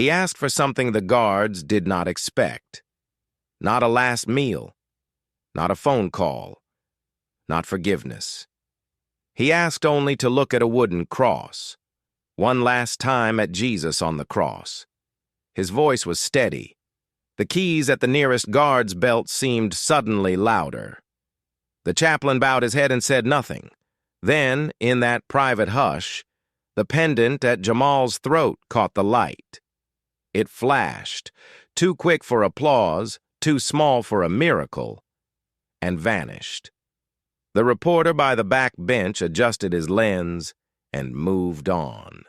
He asked for something the guards did not expect. Not a last meal, not a phone call, not forgiveness. He asked only to look at a wooden cross, one last time at Jesus on the cross. His voice was steady. The keys at the nearest guard's belt seemed suddenly louder. The chaplain bowed his head and said nothing. Then, in that private hush, the pendant at Jamal's throat caught the light. It flashed, too quick for applause, too small for a miracle, and vanished. The reporter by the back bench adjusted his lens and moved on.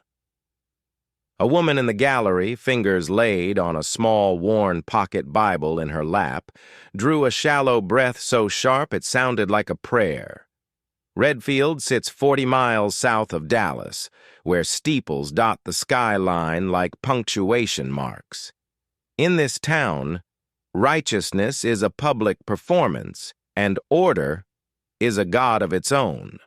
A woman in the gallery, fingers laid on a small, worn pocket Bible in her lap, drew a shallow breath so sharp it sounded like a prayer. Redfield sits 40 miles south of Dallas, where steeples dot the skyline like punctuation marks. In this town, righteousness is a public performance, and order is a god of its own.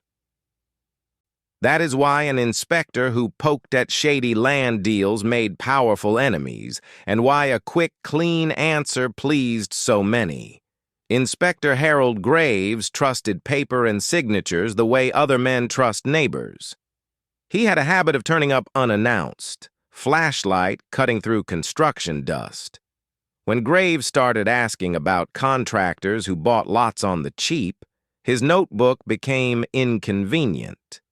That is why an inspector who poked at shady land deals made powerful enemies, and why a quick, clean answer pleased so many. Inspector Harold Graves trusted paper and signatures the way other men trust neighbors. He had a habit of turning up unannounced, flashlight cutting through construction dust. When Graves started asking about contractors who bought lots on the cheap, his notebook became inconvenient.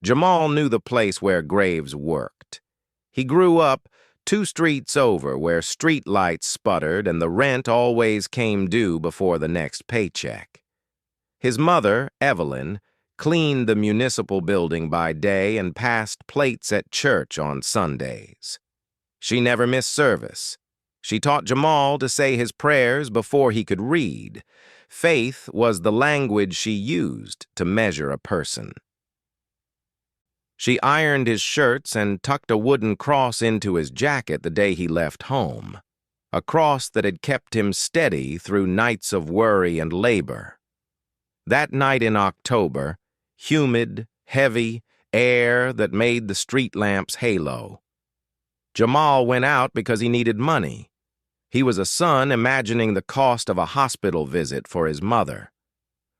Jamal knew the place where Graves worked. He grew up 2 streets over where street lights sputtered and the rent always came due before the next paycheck. His mother, Evelyn, cleaned the municipal building by day and passed plates at church on Sundays. She never missed service. She taught Jamal to say his prayers before he could read. Faith was the language she used to measure a person. She ironed his shirts and tucked a wooden cross into his jacket the day he left home, a cross that had kept him steady through nights of worry and labor. That night in October, humid, heavy, air that made the street lamps halo. Jamal went out because he needed money. He was a son imagining the cost of a hospital visit for his mother.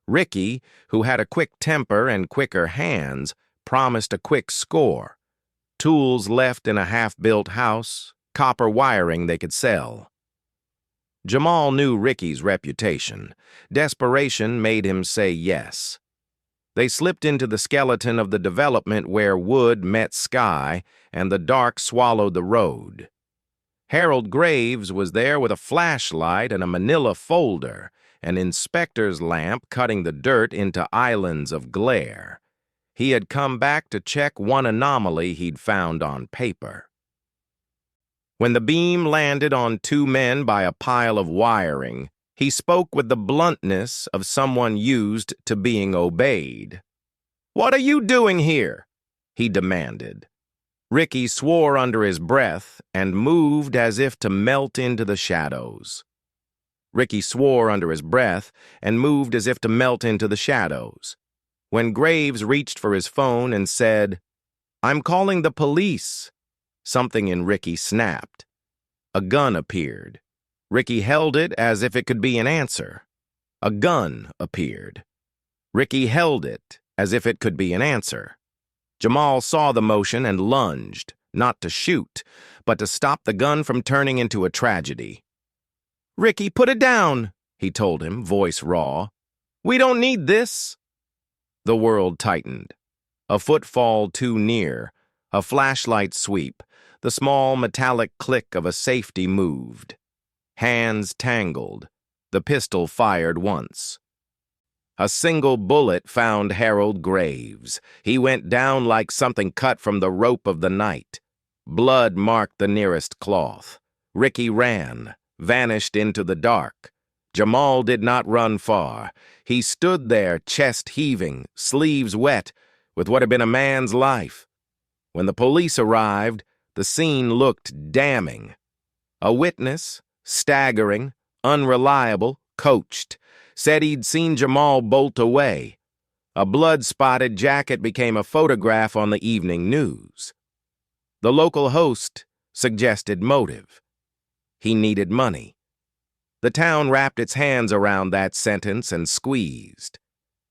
Ricky, who had a quick temper and quicker hands, promised a quick score. Tools left in a half-built house, copper wiring they could sell. Jamal knew Ricky's reputation. Desperation made him say yes. They slipped into the skeleton of the development where wood met sky and the dark swallowed the road. Harold Graves was there with a flashlight and a manila folder, an inspector's lamp cutting the dirt into islands of glare. He had come back to check one anomaly he'd found on paper. When the beam landed on 2 men by a pile of wiring, he spoke with the bluntness of someone used to being obeyed. "What are you doing here?" he demanded. Ricky swore under his breath and moved as if to melt into the shadows. Ricky swore under his breath and moved as if to melt into the shadows. When Graves reached for his phone and said, "I'm calling the police," something in Ricky snapped. A gun appeared. Ricky held it as if it could be an answer. A gun appeared. Ricky held it as if it could be an answer. Jamal saw the motion and lunged, not to shoot, but to stop the gun from turning into a tragedy. "Ricky, put it down," he told him, voice raw. "We don't need this." The world tightened. A footfall too near, a flashlight sweep, the small metallic click of a safety moved. Hands tangled. The pistol fired once. A single bullet found Harold Graves. He went down like something cut from the rope of the night. Blood marked the nearest cloth. Ricky ran, vanished into the dark. Jamal did not run far. He stood there, chest heaving, sleeves wet, with what had been a man's life. When the police arrived, the scene looked damning. A witness, staggering, unreliable, coached, said he'd seen Jamal bolt away. A blood-spotted jacket became a photograph on the evening news. The local host, suggested motive. He needed money. The town wrapped its hands around that sentence and squeezed.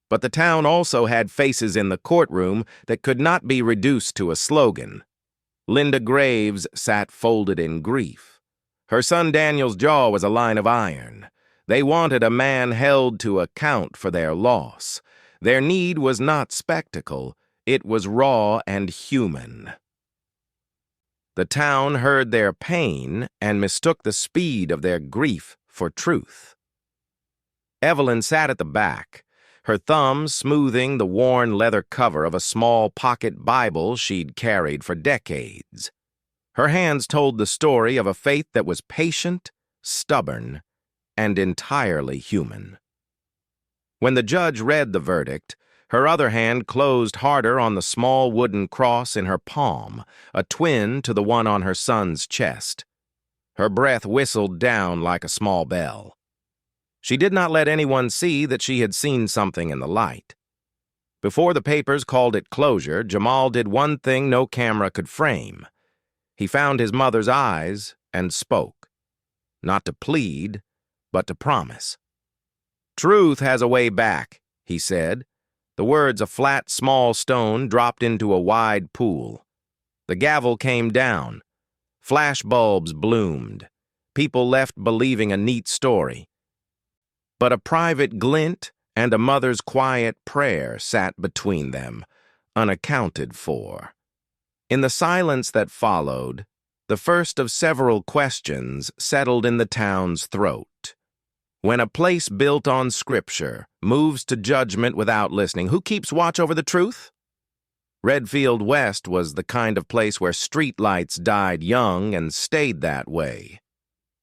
But the town also had faces in the courtroom that could not be reduced to a slogan. Linda Graves sat folded in grief. Her son Daniel's jaw was a line of iron. They wanted a man held to account for their loss. Their need was not spectacle, it was raw and human. The town heard their pain and mistook the speed of their grief for truth. Evelyn sat at the back, her thumb smoothing the worn leather cover of a small pocket Bible she'd carried for decades. Her hands told the story of a faith that was patient, stubborn, and entirely human. When the judge read the verdict, her other hand closed harder on the small wooden cross in her palm, a twin to the one on her son's chest. Her breath whistled down like a small bell. She did not let anyone see that she had seen something in the light. Before the papers called it closure, Jamal did one thing no camera could frame. He found his mother's eyes and spoke. Not to plead, but to promise. "Truth has a way back," he said. The words a flat, small stone dropped into a wide pool. The gavel came down. Flash bulbs bloomed. People left believing a neat story. But a private glint and a mother's quiet prayer sat between them, unaccounted for. In the silence that followed, the first of several questions settled in the town's throat. When a place built on scripture moves to judgment without listening, who keeps watch over the truth? Redfield West was the kind of place where streetlights died young and stayed that way.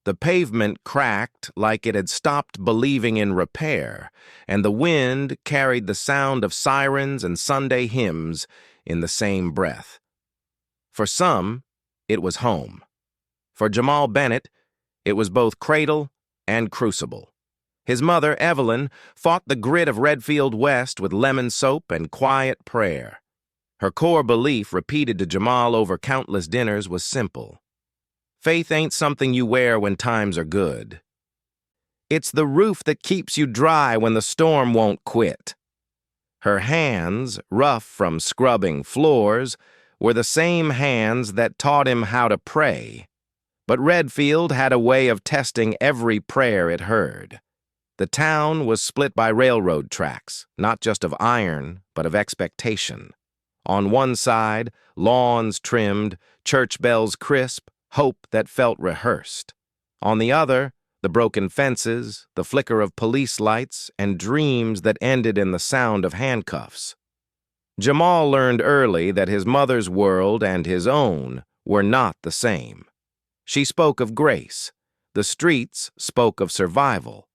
The pavement cracked like it had stopped believing in repair, and the wind carried the sound of sirens and Sunday hymns in the same breath. For some, it was home. For Jamal Bennett, it was both cradle and crucible. His mother, Evelyn, fought the grit of Redfield West with lemon soap and quiet prayer. Her core belief, repeated to Jamal over countless dinners, was simple. Faith ain't something you wear when times are good. It's the roof that keeps you dry when the storm won't quit. Her hands, rough from scrubbing floors, were the same hands that taught him how to pray. But Redfield had a way of testing every prayer it heard. The town was split by railroad tracks, not just of iron, but of expectation. On one side, lawns trimmed, church bells crisp, hope that felt rehearsed. On the other, the broken fences, the flicker of police lights, and dreams that ended in the sound of handcuffs. Jamal learned early that his mother's world and his own were not the same. She spoke of grace. The streets spoke of survival.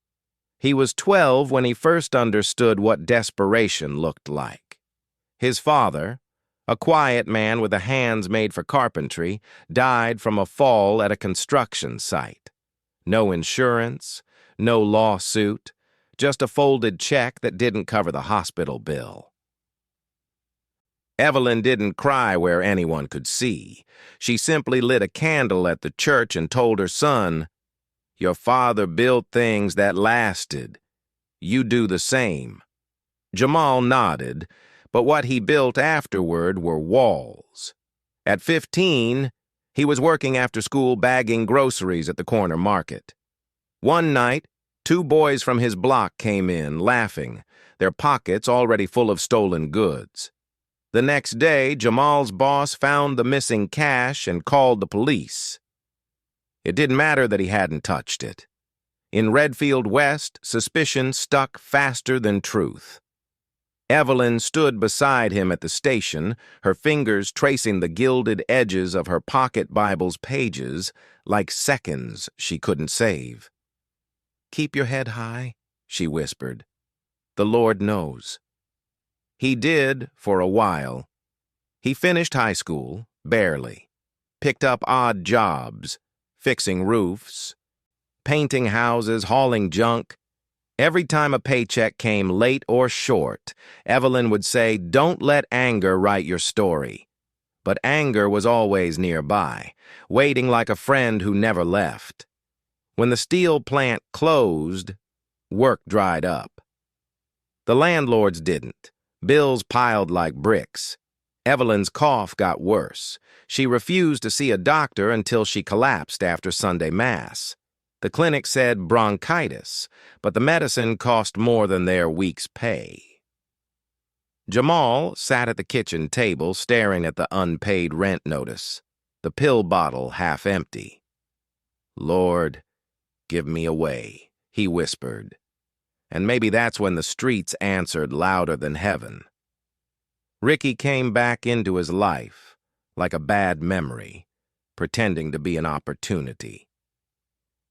He was 12 when he first understood what desperation looked like. His father, a quiet man with the hands made for carpentry, died from a fall at a construction site. No insurance, no lawsuit, just a folded check that didn't cover the hospital bill. Evelyn didn't cry where anyone could see. She simply lit a candle at the church and told her son, "Your father built things that lasted. You do the same." Jamal nodded, but what he built afterward were walls. At 15, he was working after school bagging groceries at the corner market. One night, 2 boys from his block came in, laughing, their pockets already full of stolen goods. The next day, Jamal's boss found the missing cash and called the police. It didn't matter that he hadn't touched it. In Redfield West, suspicion stuck faster than truth. Evelyn stood beside him at the station, her fingers tracing the gilded edges of her pocket Bible's pages like seconds she couldn't save. "Keep your head high," she whispered. "The Lord knows." He did for a while. He finished high school, barely, picked up odd jobs, fixing roofs, painting houses, hauling junk. Every time a paycheck came late or short, Evelyn would say, "Don't let anger write your story. But anger was always nearby, waiting like a friend who never left. When the steel plant closed, work dried up. The landlords didn't. Bills piled like bricks. Evelyn's cough got worse. She refused to see a doctor until she collapsed after Sunday Mass. The clinic said bronchitis, but the medicine cost more than their week's pay. Jamal sat at the kitchen table staring at the unpaid rent notice, the pill bottle half empty. "Lord, give me a way," he whispered. And maybe that's when the streets answered louder than heaven. Ricky came back into his life like a bad memory, pretending to be an opportunity.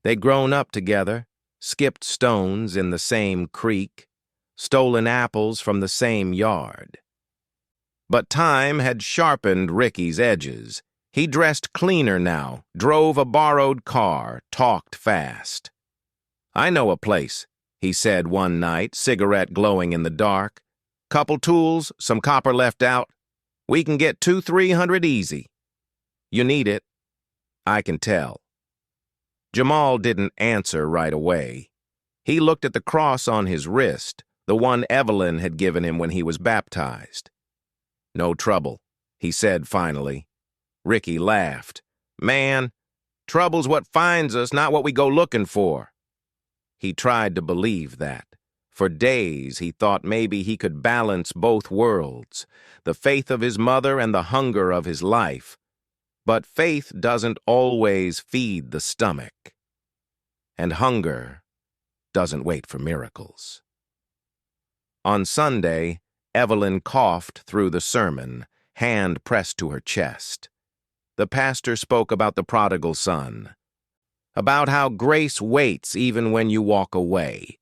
They'd grown up together, skipped stones in the same creek, stolen apples from the same yard. But time had sharpened Ricky's edges. He dressed cleaner now, drove a borrowed car, talked fast. "I know a place," he said one night, cigarette glowing in the dark. "Couple tools, some copper left out. We can get 200-300 easy. You need it. I can tell." Jamal didn't answer right away. He looked at the cross on his wrist, the one Evelyn had given him when he was baptized. "No trouble," he said finally. Ricky laughed. "Man, trouble's what finds us, not what we go looking for." He tried to believe that. For days he thought maybe he could balance both worlds, the faith of his mother and the hunger of his life. But faith doesn't always feed the stomach. And hunger doesn't wait for miracles. On Sunday, Evelyn coughed through the sermon, hand pressed to her chest. The pastor spoke about the prodigal son, about how grace waits even when you walk away.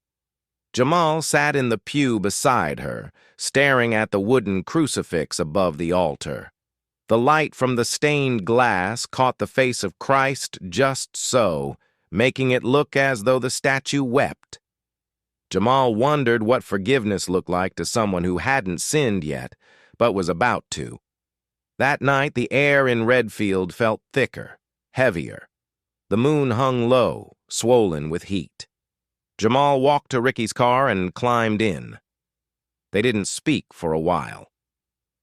Jamal sat in the pew beside her, staring at the wooden crucifix above the altar. The light from the stained glass caught the face of Christ just so, making it look as though the statue wept. Jamal wondered what forgiveness looked like to someone who hadn't sinned yet, but was about to. That night, the air in Redfield felt thicker, heavier. The moon hung low, swollen with heat. Jamal walked to Ricky's car and climbed in. They didn't speak for a while.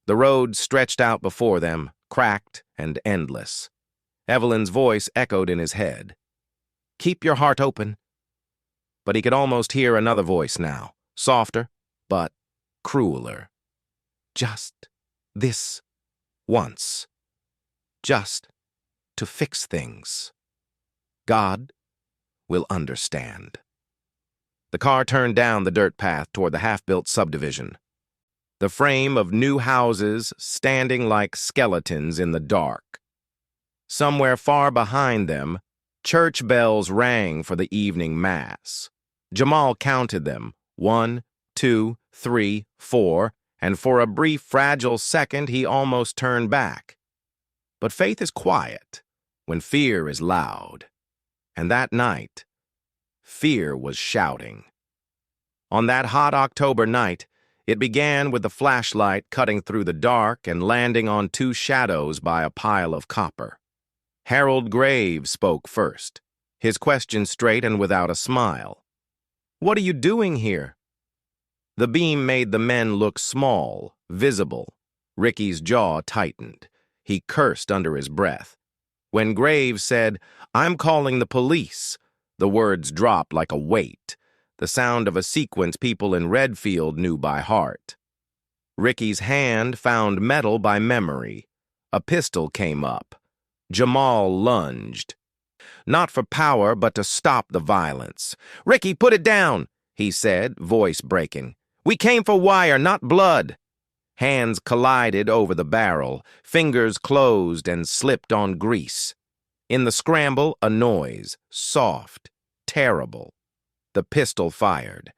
The road stretched out before them, cracked and endless. Evelyn's voice echoed in his head. "Keep your heart open." But he could almost hear another voice now, softer, but crueler. "Just this once. Just to fix things. God will understand." The car turned down the dirt path toward the half-built subdivision. The frame of new houses standing like skeletons in the dark. Somewhere far behind them, church bells rang for the evening mass. Jamal counted them, 1, 2, 3, 4, and for a brief, fragile second he almost turned back. But faith is quiet when fear is loud. And that night, fear was shouting. On that hot October night, it began with the flashlight cutting through the dark and landing on two shadows by a pile of copper. Harold Graves spoke first, his question straight and without a smile. "What are you doing here?" The beam made the men look small, visible. Ricky's jaw tightened. He cursed under his breath. When Graves said, "I'm calling the police," the words dropped like a weight, the sound of a sequence people in Redfield knew by heart. Ricky's hand found metal by memory. A pistol came up. Jamal lunged. Not for power, but to stop the violence. "Ricky, put it down," he said, voice breaking. "We came for wire, not blood." Hands collided over the barrel, fingers closed and slipped on grease. In the scramble, a noise, soft, terrible. The pistol fired.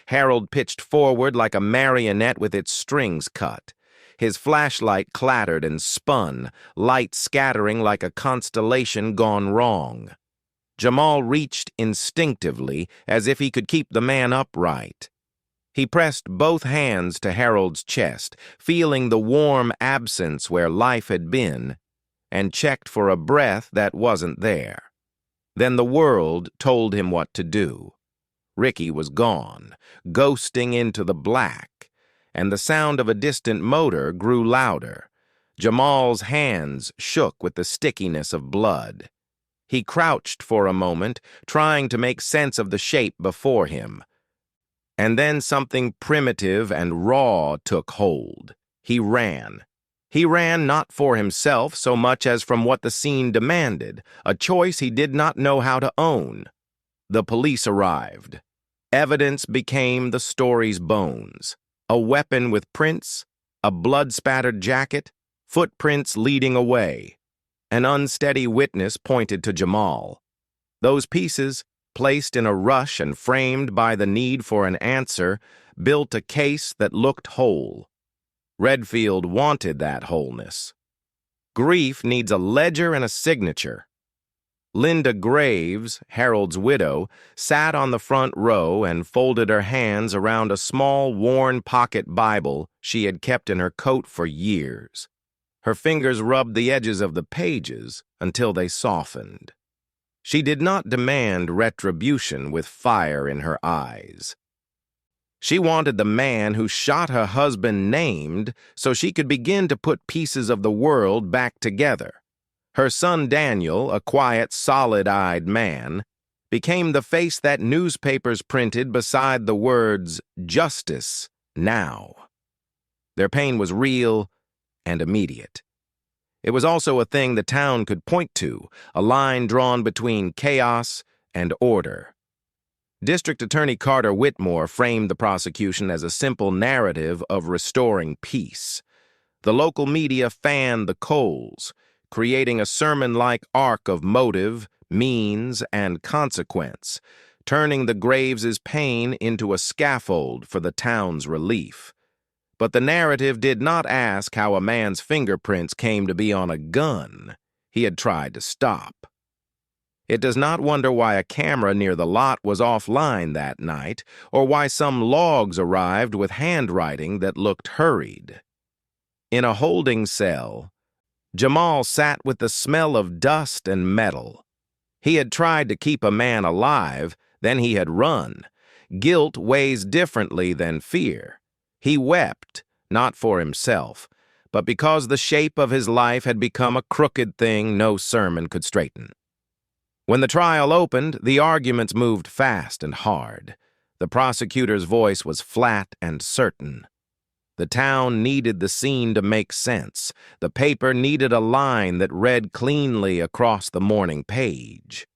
Harold pitched forward like a marionette with its strings cut. His flashlight clattered and spun, light scattering like a constellation gone wrong. Jamal reached instinctively, as if he could keep the man upright. He pressed both hands to Harold's chest, feeling the warm absence where life had been, and checked for a breath that wasn't there. Then the world told him what to do. Ricky was gone, ghosting into the black, and the sound of a distant motor grew louder. Jamal's hands shook with the stickiness of blood. He crouched for a moment, trying to make sense of the shape before him. And then something primitive and raw took hold. He ran. He ran not for himself so much as from what the scene demanded, a choice he did not know how to own. The police arrived. Evidence became the story's bones. A weapon with prints, a blood-spattered jacket, footprints leading away. An unsteady witness pointed to Jamal. Those pieces, placed in a rush and framed by the need for an answer, built a case that looked whole. Redfield wanted that wholeness. Grief needs a ledger and a signature. Linda Graves, Harold's widow, sat on the front row and folded her hands around a small, worn pocket Bible she had kept in her coat for years. Her fingers rubbed the edges of the pages until they softened. She did not demand retribution with fire in her eyes. She wanted the man who shot her husband named so she could begin to put pieces of the world back together. Her son Daniel, a quiet, solid-eyed man, became the face that newspapers printed beside the words, "Justice, now." Their pain was real and immediate. It was also a thing the town could point to, a line drawn between chaos and order. District Attorney Carter Whitmore framed the prosecution as a simple narrative of restoring peace. The local media fanned the coals, creating a sermon-like arc of motive, means, and consequence, turning the Graves' pain into a scaffold for the town's relief. But the narrative did not ask how a man's fingerprints came to be on a gun he had tried to stop. It does not wonder why a camera near the lot was offline that night, or why some logs arrived with handwriting that looked hurried. In a holding cell, Jamal sat with the smell of dust and metal. He had tried to keep a man alive, then he had run. Guilt weighs differently than fear. He wept, not for himself, but because the shape of his life had become a crooked thing no sermon could straighten. When the trial opened, the arguments moved fast and hard. The prosecutor's voice was flat and certain. The town needed the scene to make sense. The paper needed a line that read cleanly across the morning page.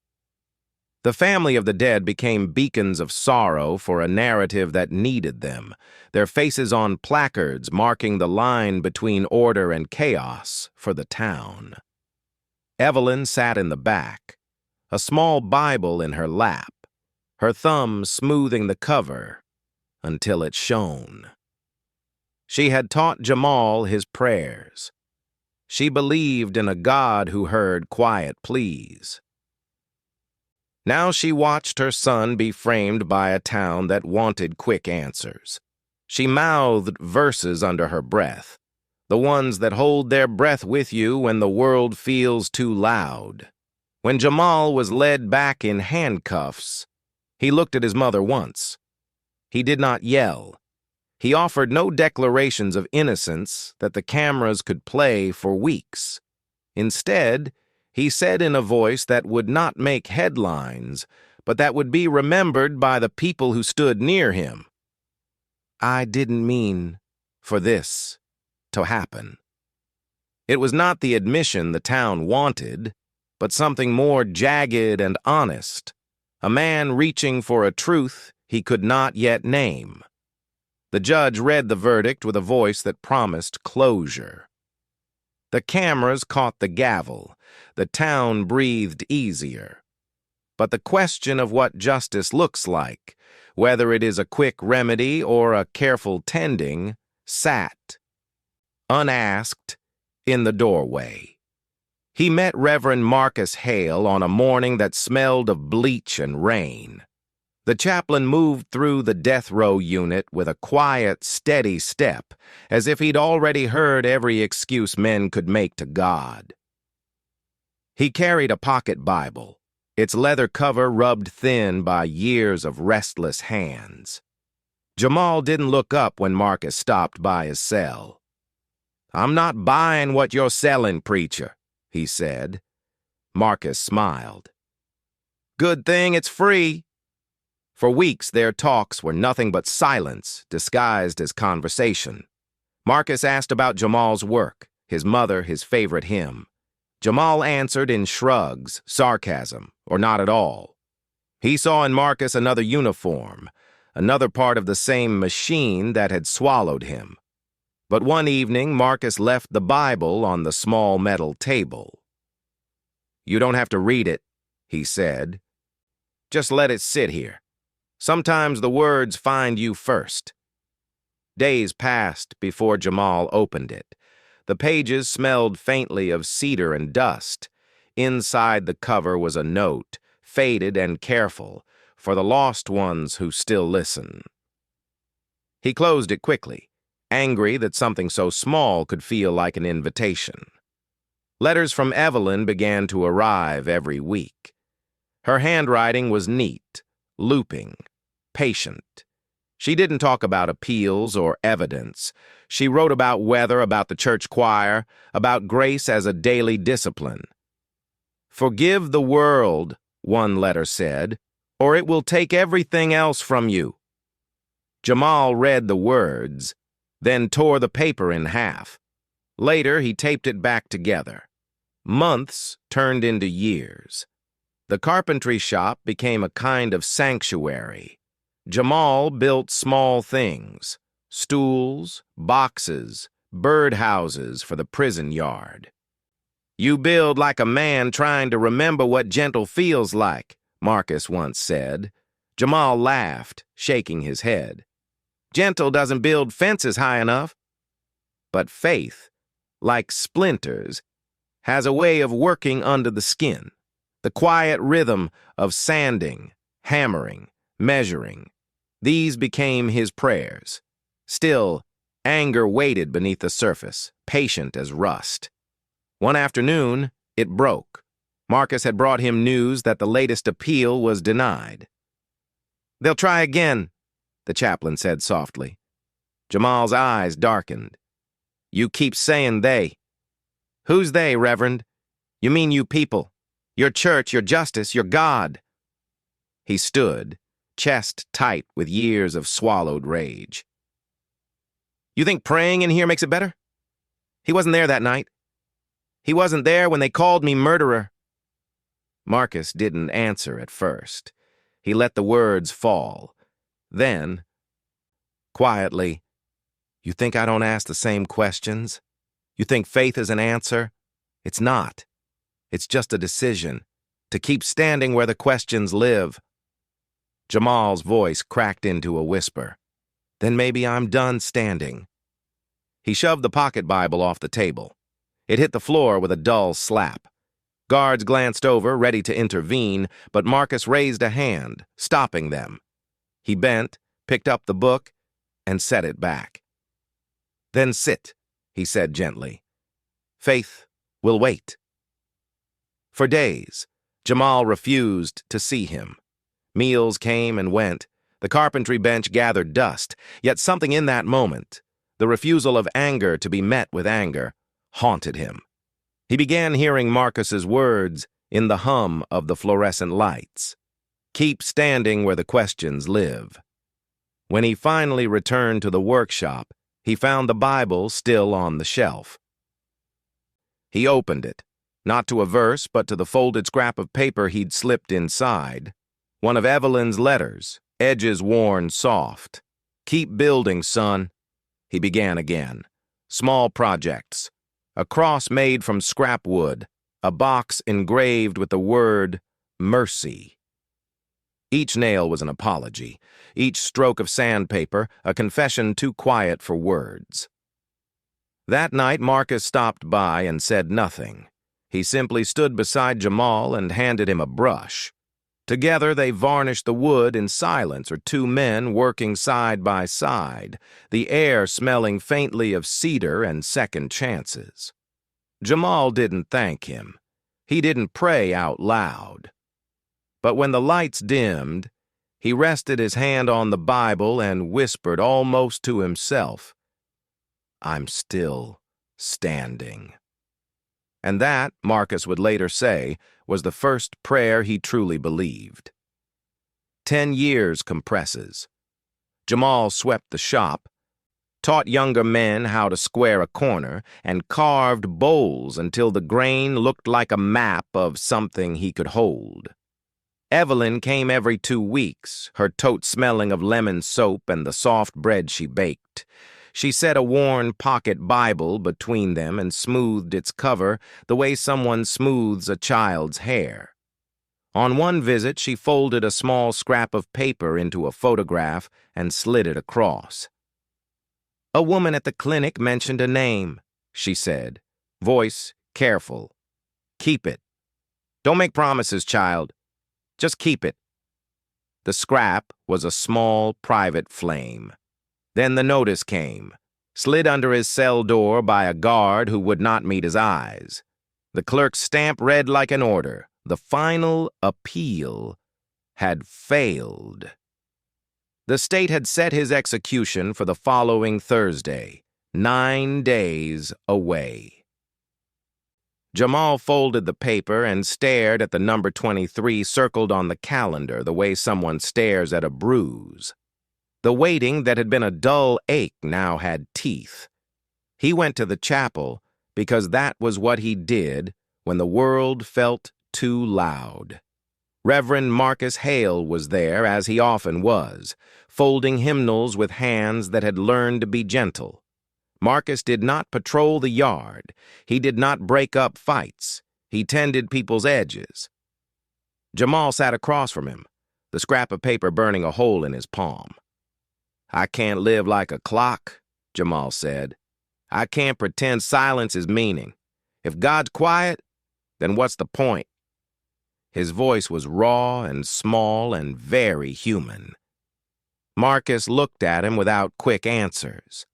The family of the dead became beacons of sorrow for a narrative that needed them, their faces on placards marking the line between order and chaos for the town. Evelyn sat in the back, a small Bible in her lap, her thumb smoothing the cover until it shone. She had taught Jamal his prayers. She believed in a God who heard quiet pleas. Now she watched her son be framed by a town that wanted quick answers. She mouthed verses under her breath, the ones that hold their breath with you when the world feels too loud. When Jamal was led back in handcuffs, he looked at his mother once. He did not yell. He offered no declarations of innocence that the cameras could play for weeks. Instead, he said in a voice that would not make headlines, but that would be remembered by the people who stood near him. "I didn't mean for this to happen." It was not the admission the town wanted, but something more jagged and honest, a man reaching for a truth he could not yet name. The judge read the verdict with a voice that promised closure. The cameras caught the gavel. The town breathed easier. But the question of what justice looks like, whether it is a quick remedy or a careful tending, sat, unasked, in the doorway. He met Reverend Marcus Hale on a morning that smelled of bleach and rain. The chaplain moved through the death row unit with a quiet, steady step, as if he'd already heard every excuse men could make to God. He carried a pocket Bible, its leather cover rubbed thin by years of restless hands. Jamal didn't look up when Marcus stopped by his cell. "I'm not buying what you're selling, preacher," he said. Marcus smiled. "Good thing it's free." For weeks, their talks were nothing but silence disguised as conversation. Marcus asked about Jamal's work, his mother, his favorite hymn. Jamal answered in shrugs, sarcasm, or not at all. He saw in Marcus another uniform, another part of the same machine that had swallowed him. But one evening, Marcus left the Bible on the small metal table. "You don't have to read it," he said. "Just let it sit here. Sometimes the words find you first." Days passed before Jamal opened it. The pages smelled faintly of cedar and dust. Inside the cover was a note, faded and careful, for the lost ones who still listen. He closed it quickly, angry that something so small could feel like an invitation. Letters from Evelyn began to arrive every week. Her handwriting was neat, looping, patient. She didn't talk about appeals or evidence. She wrote about weather, about the church choir, about grace as a daily discipline. "Forgive the world," one letter said, "or it will take everything else from you." Jamal read the words, then tore the paper in half. Later, he taped it back together. Months turned into years. The carpentry shop became a kind of sanctuary. Jamal built small things, stools, boxes, birdhouses for the prison yard. "You build like a man trying to remember what gentle feels like," Marcus once said. Jamal laughed, shaking his head. "Gentle doesn't build fences high enough." But faith, like splinters, has a way of working under the skin, the quiet rhythm of sanding, hammering, measuring. These became his prayers. Still, anger waited beneath the surface, patient as rust. One afternoon, it broke. Marcus had brought him news that the latest appeal was denied. "They'll try again," the chaplain said softly. Jamal's eyes darkened. "You keep saying they. Who's they, Reverend? You mean you people, your church, your justice, your God." He stood, chest tight with years of swallowed rage. "You think praying in here makes it better? He wasn't there that night. He wasn't there when they called me murderer." Marcus didn't answer at first. He let the words fall. Then, quietly, "You think I don't ask the same questions? You think faith is an answer? It's not. It's just a decision, to keep standing where the questions live." Jamal's voice cracked into a whisper. "Then maybe I'm done standing." He shoved the pocket Bible off the table. It hit the floor with a dull slap. Guards glanced over, ready to intervene, but Marcus raised a hand, stopping them. He bent, picked up the book, and set it back. "Then sit," he said gently. "Faith will wait." For days, Jamal refused to see him. Meals came and went. The carpentry bench gathered dust. Yet something in that moment, the refusal of anger to be met with anger, haunted him. He began hearing Marcus's words in the hum of the fluorescent lights. Keep standing where the questions live. When he finally returned to the workshop, he found the Bible still on the shelf. He opened it, not to a verse, but to the folded scrap of paper he'd slipped inside. One of Evelyn's letters, edges worn soft. "Keep building, son," he began again. "Small projects. A cross made from scrap wood. A box engraved with the word mercy." Each nail was an apology. Each stroke of sandpaper, a confession too quiet for words. That night, Marcus stopped by and said nothing. He simply stood beside Jamal and handed him a brush. Together they varnished the wood in silence, or two men working side by side, the air smelling faintly of cedar and second chances. Jamal didn't thank him. He didn't pray out loud. But when the lights dimmed, he rested his hand on the Bible and whispered almost to himself, "I'm still standing." And that, Marcus would later say, was the first prayer he truly believed. 10 years compresses. Jamal swept the shop, taught younger men how to square a corner, and carved bowls until the grain looked like a map of something he could hold. Evelyn came every 2 weeks, her tote smelling of lemon soap and the soft bread she baked. She set a worn pocket Bible between them and smoothed its cover the way someone smooths a child's hair. On one visit, she folded a small scrap of paper into a photograph and slid it across. "A woman at the clinic mentioned a name," she said, voice careful. "Keep it. Don't make promises, child. Just keep it." The scrap was a small, private flame. Then the notice came, slid under his cell door by a guard who would not meet his eyes. The clerk's stamp read like an order. The final appeal had failed. The state had set his execution for the following Thursday, 9 days away. Jamal folded the paper and stared at the number 23 circled on the calendar the way someone stares at a bruise. The waiting that had been a dull ache now had teeth. He went to the chapel because that was what he did when the world felt too loud. Reverend Marcus Hale was there, as he often was, folding hymnals with hands that had learned to be gentle. Marcus did not patrol the yard. He did not break up fights. He tended people's edges. Jamal sat across from him, the scrap of paper burning a hole in his palm. "I can't live like a clock," Jamal said. "I can't pretend silence is meaning. If God's quiet, then what's the point?" His voice was raw and small and very human. Marcus looked at him without quick answers.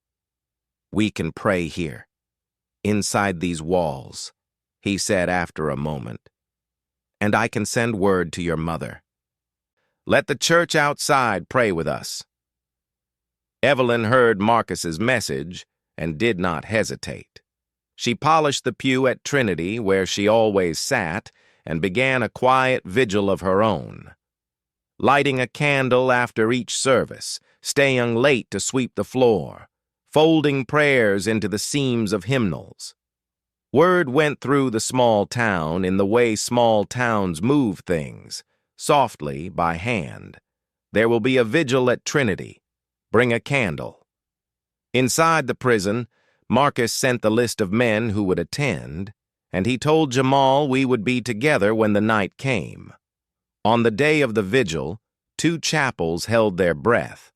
"We can pray here, inside these walls," he said after a moment. "And I can send word to your mother. Let the church outside pray with us." Evelyn heard Marcus's message and did not hesitate. She polished the pew at Trinity, where she always sat, and began a quiet vigil of her own. Lighting a candle after each service, staying late to sweep the floor, folding prayers into the seams of hymnals. Word went through the small town in the way small towns move things, softly by hand. "There will be a vigil at Trinity. Bring a candle." Inside the prison, Marcus sent the list of men who would attend, and he told Jamal we would be together when the night came. On the day of the vigil, 2 chapels held their breath.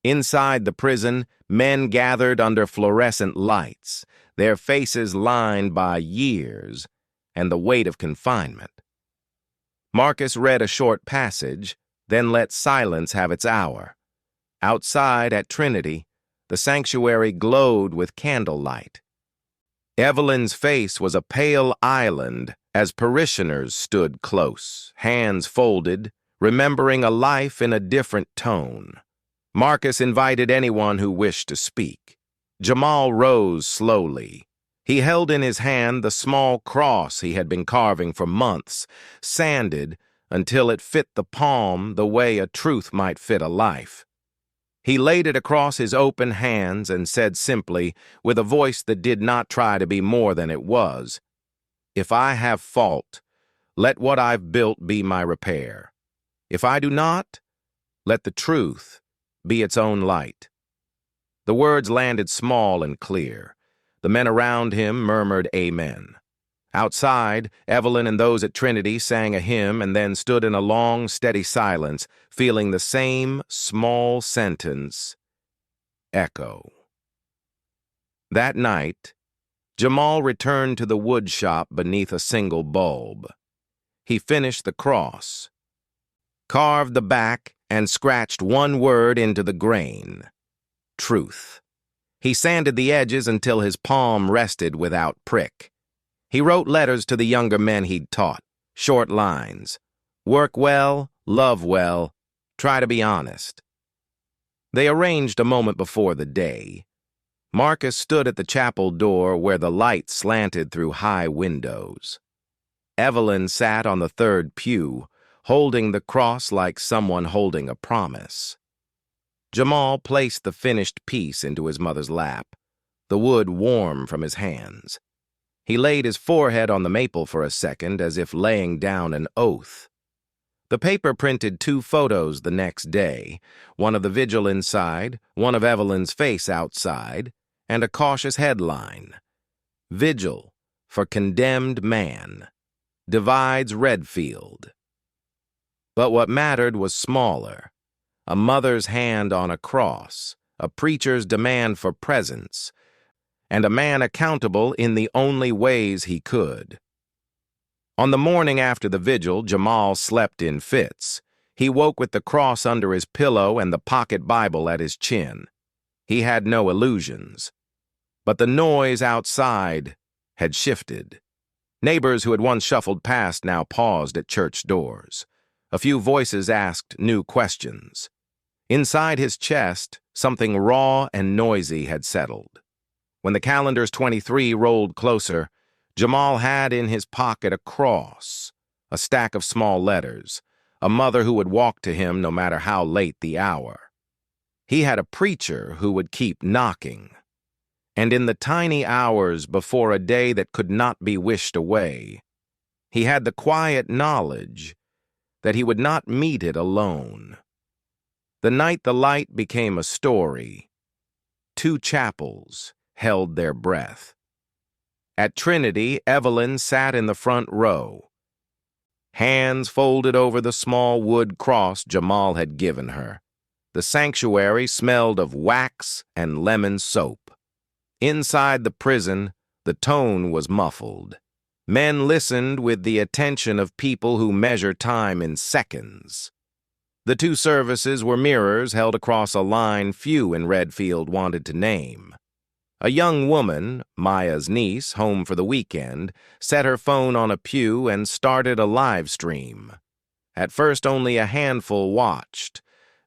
Inside the prison, men gathered under fluorescent lights, their faces lined by years and the weight of confinement. Marcus read a short passage, then let silence have its hour. Outside at Trinity, the sanctuary glowed with candlelight. Evelyn's face was a pale island as parishioners stood close, hands folded, remembering a life in a different tone. Marcus invited anyone who wished to speak. Jamal rose slowly. He held in his hand the small cross he had been carving for months, sanded until it fit the palm the way a truth might fit a life. He laid it across his open hands and said simply, with a voice that did not try to be more than it was, "If I have fault, let what I've built be my repair. If I do not, let the truth be its own light." The words landed small and clear. The men around him murmured amen. Outside, Evelyn and those at Trinity sang a hymn and then stood in a long, steady silence, feeling the same small sentence echo. That night, Jamal returned to the wood shop beneath a single bulb. He finished the cross. carved the back, and scratched one word into the grain: truth. He sanded the edges until his palm rested without prick. He wrote letters to the younger men he'd taught, short lines: work well, love well, try to be honest. They arranged a moment before the day. Marcus stood at the chapel door where the light slanted through high windows. Evelyn sat on the third pew, holding the cross like someone holding a promise. Jamal placed the finished piece into his mother's lap, the wood warm from his hands. He laid his forehead on the maple for a second, as if laying down an oath. The paper printed 2 photos the next day, one of the vigil inside, one of Evelyn's face outside, and a cautious headline: Vigil for Condemned Man. Divides Redfield. But what mattered was smaller: a mother's hand on a cross, a preacher's demand for presence, and a man accountable in the only ways he could. On the morning after the vigil, Jamal slept in fits. He woke with the cross under his pillow and the pocket Bible at his chin. He had no illusions. But the noise outside had shifted. Neighbors who had once shuffled past now paused at church doors. A few voices asked new questions. Inside his chest, something raw and noisy had settled. When the calendar's 23 rolled closer, Jamal had in his pocket a cross, a stack of small letters, a mother who would walk to him no matter how late the hour. He had a preacher who would keep knocking. And in the tiny hours before a day that could not be wished away, he had the quiet knowledge that he would not meet it alone. The night the light became a story, 2 chapels held their breath. At Trinity, Evelyn sat in the front row, hands folded over the small wood cross Jamal had given her. The sanctuary smelled of wax and lemon soap. Inside the prison, the tone was muffled. Men listened with the attention of people who measure time in seconds. The 2 services were mirrors held across a line few in Redfield wanted to name. A young woman, Maya's niece, home for the weekend, set her phone on a pew and started a live stream. At first, only a handful watched.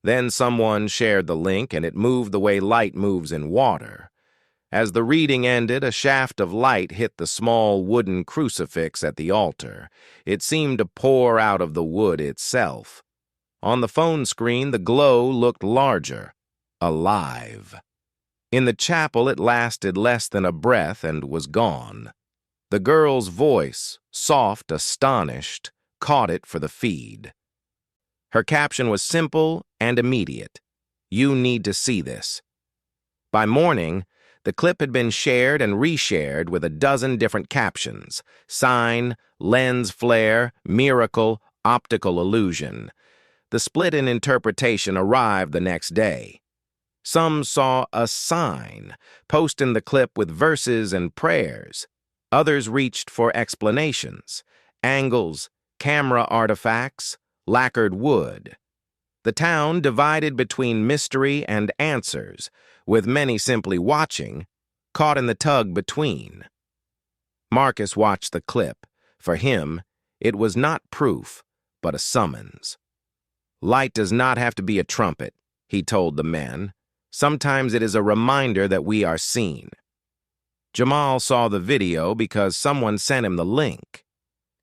Then someone shared the link, and it moved the way light moves in water. As the reading ended, a shaft of light hit the small wooden crucifix at the altar. It seemed to pour out of the wood itself. On the phone screen, the glow looked larger, alive. In the chapel, it lasted less than a breath and was gone. The girl's voice, soft, astonished, caught it for the feed. Her caption was simple and immediate: "You need to see this." By morning, the clip had been shared and reshared with a dozen different captions: sign, lens flare, miracle, optical illusion. The split in interpretation arrived the next day. Some saw a sign, posting the clip with verses and prayers. Others reached for explanations: angles, camera artifacts, lacquered wood. The town divided between mystery and answers, with many simply watching, caught in the tug between. Marcus watched the clip. For him, it was not proof, but a summons. "Light does not have to be a trumpet," he told the men. "Sometimes it is a reminder that we are seen." Jamal saw the video because someone sent him the link.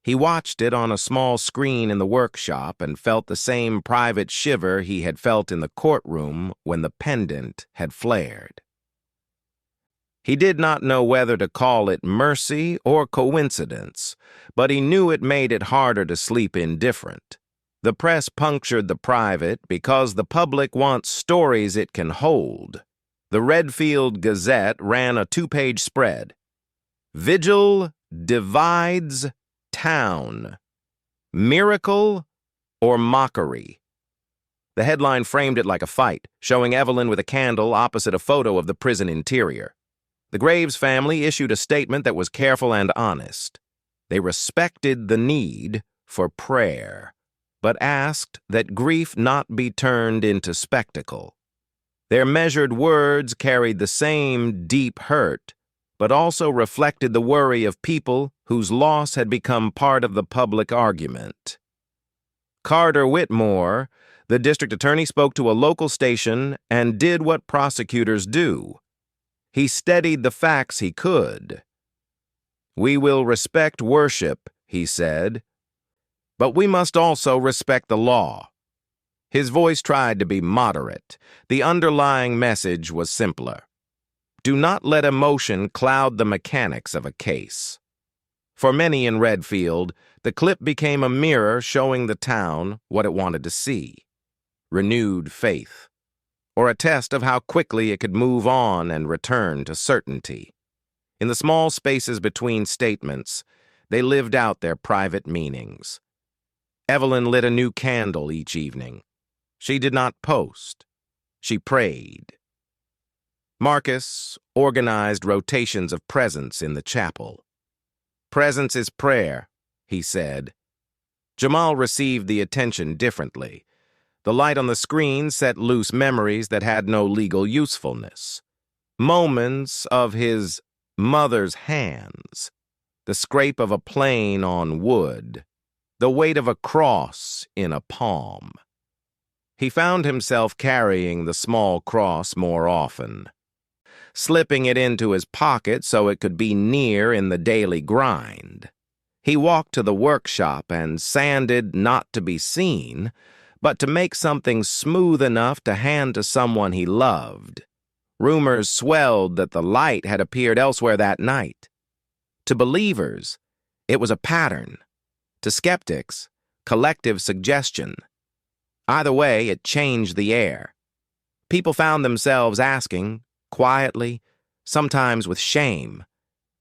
He watched it on a small screen in the workshop and felt the same private shiver he had felt in the courtroom when the pendant had flared. He did not know whether to call it mercy or coincidence, but he knew it made it harder to sleep indifferent. The press punctured the private because the public wants stories it can hold. The Redfield Gazette ran a 2-page spread: "Vigil divides town. Miracle or mockery?" The headline framed it like a fight, showing Evelyn with a candle opposite a photo of the prison interior. The Graves family issued a statement that was careful and honest. They respected the need for prayer. but asked that grief not be turned into spectacle. Their measured words carried the same deep hurt, but also reflected the worry of people whose loss had become part of the public argument. Carter Whitmore, the district attorney, spoke to a local station and did what prosecutors do. He steadied the facts he could. "We will respect worship," he said, "but we must also respect the law." His voice tried to be moderate. The underlying message was simpler. Do not let emotion cloud the mechanics of a case. For many in Redfield, the clip became a mirror showing the town what it wanted to see: renewed faith, or a test of how quickly it could move on and return to certainty. In the small spaces between statements, they lived out their private meanings. Evelyn lit a new candle each evening. She did not post. She prayed. Marcus organized rotations of presence in the chapel. "Presence is prayer," he said. Jamal received the attention differently. The light on the screen set loose memories that had no legal usefulness. Moments of his mother's hands, the scrape of a plane on wood, the weight of a cross in a palm. He found himself carrying the small cross more often, slipping it into his pocket so it could be near in the daily grind. He walked to the workshop and sanded not to be seen, but to make something smooth enough to hand to someone he loved. Rumors swelled that the light had appeared elsewhere that night. To believers, it was a pattern. To skeptics, collective suggestion. Either way, it changed the air. People found themselves asking, quietly, sometimes with shame,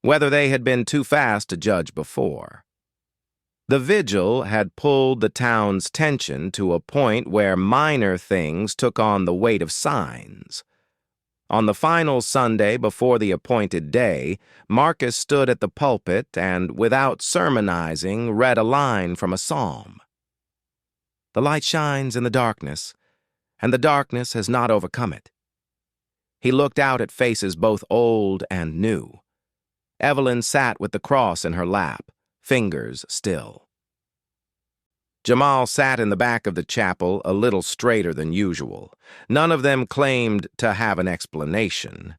whether they had been too fast to judge before. The vigil had pulled the town's tension to a point where minor things took on the weight of signs. On the final Sunday before the appointed day, Marcus stood at the pulpit and, without sermonizing, read a line from a psalm. "The light shines in the darkness, and the darkness has not overcome it." He looked out at faces both old and new. Evelyn sat with the cross in her lap, fingers still. Jamal sat in the back of the chapel, a little straighter than usual. None of them claimed to have an explanation.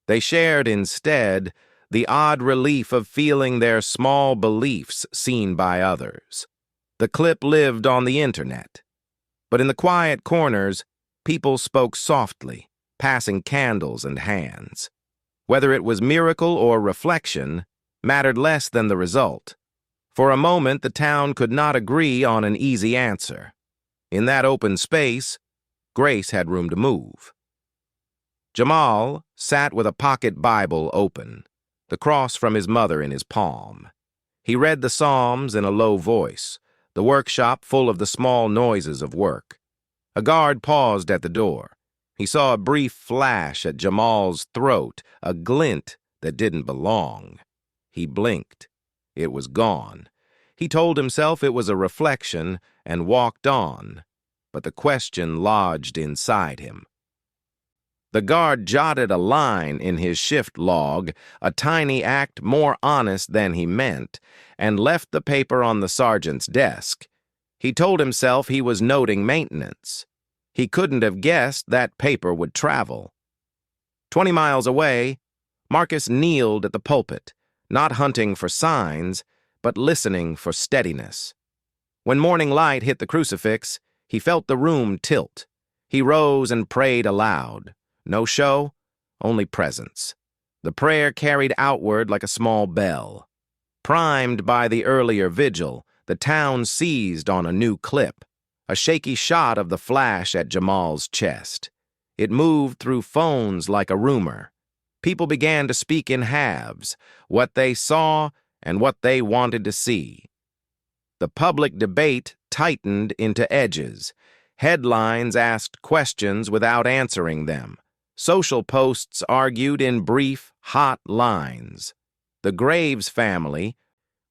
They shared instead the odd relief of feeling their small beliefs seen by others. The clip lived on the internet. But in the quiet corners, people spoke softly, passing candles and hands. Whether it was miracle or reflection mattered less than the result. For a moment, the town could not agree on an easy answer. In that open space, grace had room to move. Jamal sat with a pocket Bible open, the cross from his mother in his palm. He read the Psalms in a low voice, the workshop full of the small noises of work. A guard paused at the door. He saw a brief flash at Jamal's throat, a glint that didn't belong. He blinked. It was gone. He told himself it was a reflection and walked on, but the question lodged inside him. The guard jotted a line in his shift log, a tiny act more honest than he meant, and left the paper on the sergeant's desk. He told himself he was noting maintenance. He couldn't have guessed that paper would travel. 20 miles away, Marcus kneeled at the pulpit, not hunting for signs, but listening for steadiness. When morning light hit the crucifix, he felt the room tilt. He rose and prayed aloud. No show, only presence. The prayer carried outward like a small bell. Primed by the earlier vigil, the town seized on a new clip, a shaky shot of the flash at Jamal's chest. It moved through phones like a rumor. People began to speak in halves, what they saw and what they wanted to see. The public debate tightened into edges. Headlines asked questions without answering them. Social posts argued in brief, hot lines. The Graves family,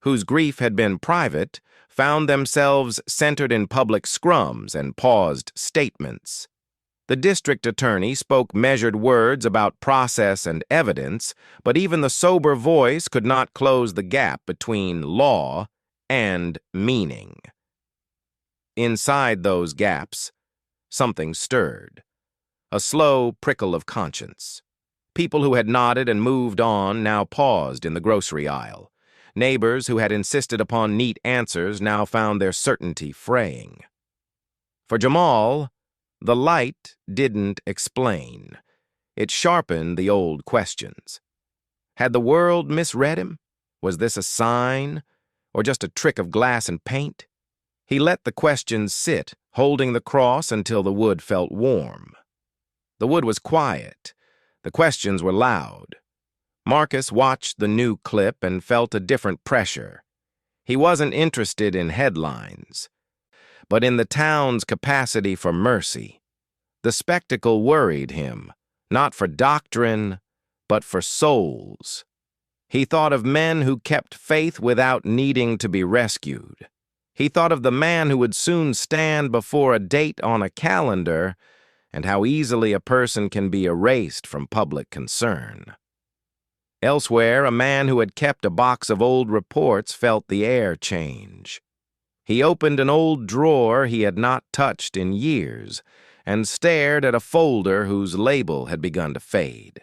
whose grief had been private, found themselves centered in public scrums and paused statements. The district attorney spoke measured words about process and evidence, but even the sober voice could not close the gap between law and meaning. Inside those gaps, something stirred. A slow prickle of conscience. People who had nodded and moved on now paused in the grocery aisle. Neighbors who had insisted upon neat answers now found their certainty fraying. For Jamal, the light didn't explain. It sharpened the old questions. Had the world misread him? Was this a sign, or just a trick of glass and paint? He let the questions sit, holding the cross until the wood felt warm. The wood was quiet. The questions were loud. Marcus watched the new clip and felt a different pressure. He wasn't interested in headlines, but in the town's capacity for mercy. The spectacle worried him, not for doctrine, but for souls. He thought of men who kept faith without needing to be rescued. He thought of the man who would soon stand before a date on a calendar and how easily a person can be erased from public concern. Elsewhere, a man who had kept a box of old reports felt the air change. He opened an old drawer he had not touched in years and stared at a folder whose label had begun to fade.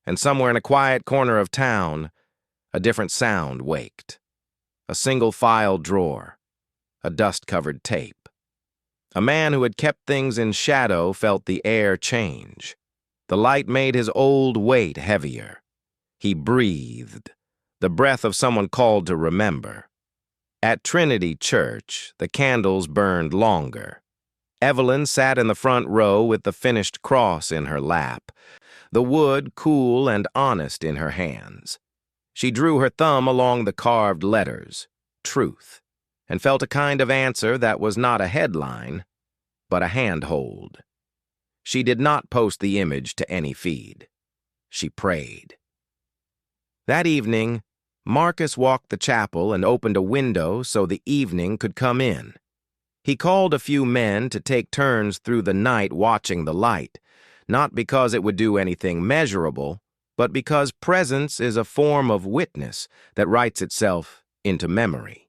And somewhere in a quiet corner of town, a different sound waked. A single-file drawer, a dust-covered tape. A man who had kept things in shadow felt the air change. The light made his old weight heavier. He breathed, the breath of someone called to remember. At Trinity Church, the candles burned longer. Evelyn sat in the front row with the finished cross in her lap, the wood cool and honest in her hands. She drew her thumb along the carved letters, truth, and felt a kind of answer that was not a headline, but a handhold. She did not post the image to any feed. She prayed. That evening, Marcus walked the chapel and opened a window so the evening could come in. He called a few men to take turns through the night watching the light, not because it would do anything measurable, but because presence is a form of witness that writes itself into memory.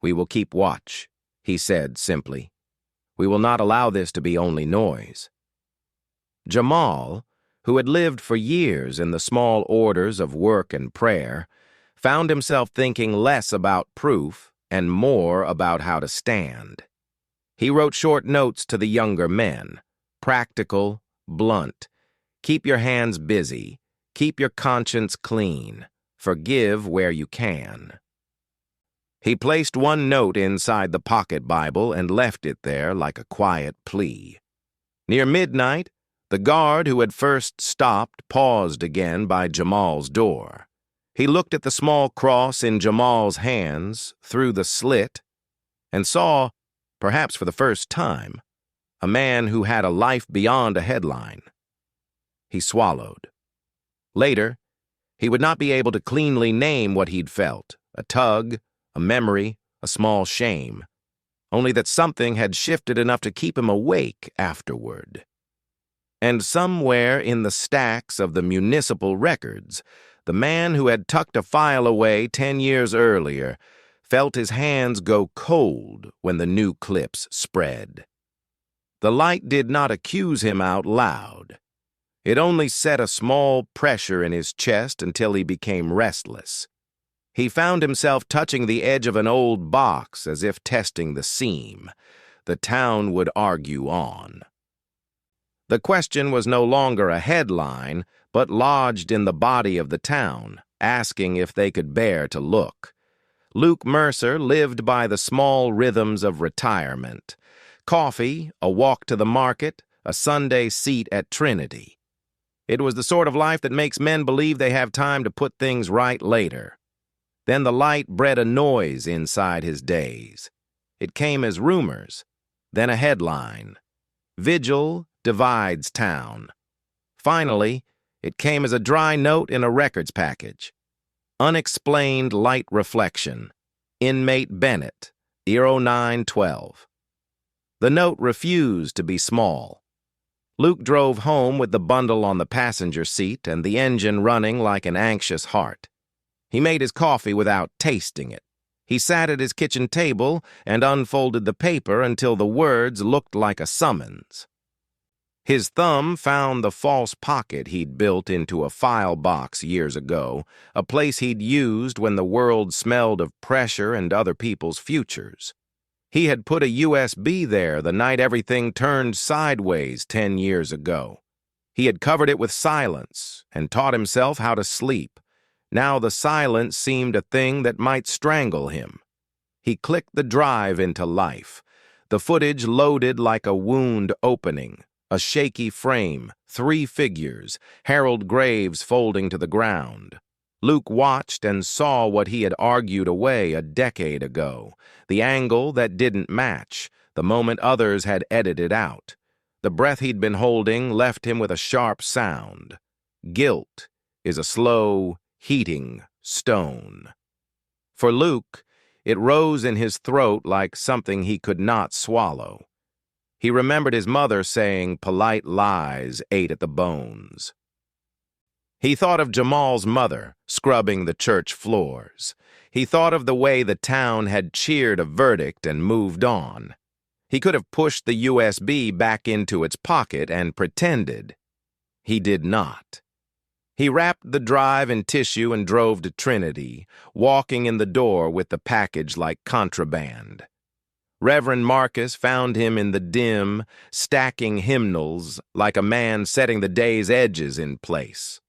"We will keep watch," he said simply. "We will not allow this to be only noise." Jamal, who had lived for years in the small orders of work and prayer, found himself thinking less about proof and more about how to stand. He wrote short notes to the younger men, practical, blunt. Keep your hands busy. Keep your conscience clean. Forgive where you can. He placed one note inside the pocket Bible and left it there like a quiet plea. Near midnight, the guard who had first stopped paused again by Jamal's door. He looked at the small cross in Jamal's hands through the slit and saw, perhaps for the first time, a man who had a life beyond a headline. He swallowed. Later, he would not be able to cleanly name what he'd felt, a tug, a memory, a small shame, only that something had shifted enough to keep him awake afterward. And somewhere in the stacks of the municipal records, the man who had tucked a file away 10 years earlier felt his hands go cold when the new clips spread. The light did not accuse him out loud. It only set a small pressure in his chest until he became restless. He found himself touching the edge of an old box as if testing the seam. The town would argue on. The question was no longer a headline, but lodged in the body of the town, asking if they could bear to look. Luke Mercer lived by the small rhythms of retirement. Coffee, a walk to the market, a Sunday seat at Trinity. It was the sort of life that makes men believe they have time to put things right later. Then the light bred a noise inside his days. It came as rumors, then a headline. Vigil divides town. Finally, it came as a dry note in a records package. Unexplained light reflection. Inmate Bennett, 0912. The note refused to be small. Luke drove home with the bundle on the passenger seat and the engine running like an anxious heart. He made his coffee without tasting it. He sat at his kitchen table and unfolded the paper until the words looked like a summons. His thumb found the false pocket he'd built into a file box years ago, a place he'd used when the world smelled of pressure and other people's futures. He had put a USB there the night everything turned sideways 10 years ago. He had covered it with silence and taught himself how to sleep. Now the silence seemed a thing that might strangle him. He clicked the drive into life. The footage loaded like a wound opening. A shaky frame, 3 figures, Harold Graves folding to the ground. Luke watched and saw what he had argued away a decade ago, the angle that didn't match, the moment others had edited out. The breath he'd been holding left him with a sharp sound. Guilt is a slow, heating stone. For Luke, it rose in his throat like something he could not swallow. He remembered his mother saying polite lies ate at the bones. He thought of Jamal's mother scrubbing the church floors. He thought of the way the town had cheered a verdict and moved on. He could have pushed the USB back into its pocket and pretended. He did not. He wrapped the drive in tissue and drove to Trinity, walking in the door with the package like contraband. Reverend Marcus found him in the dim, stacking hymnals like a man setting the day's edges in place.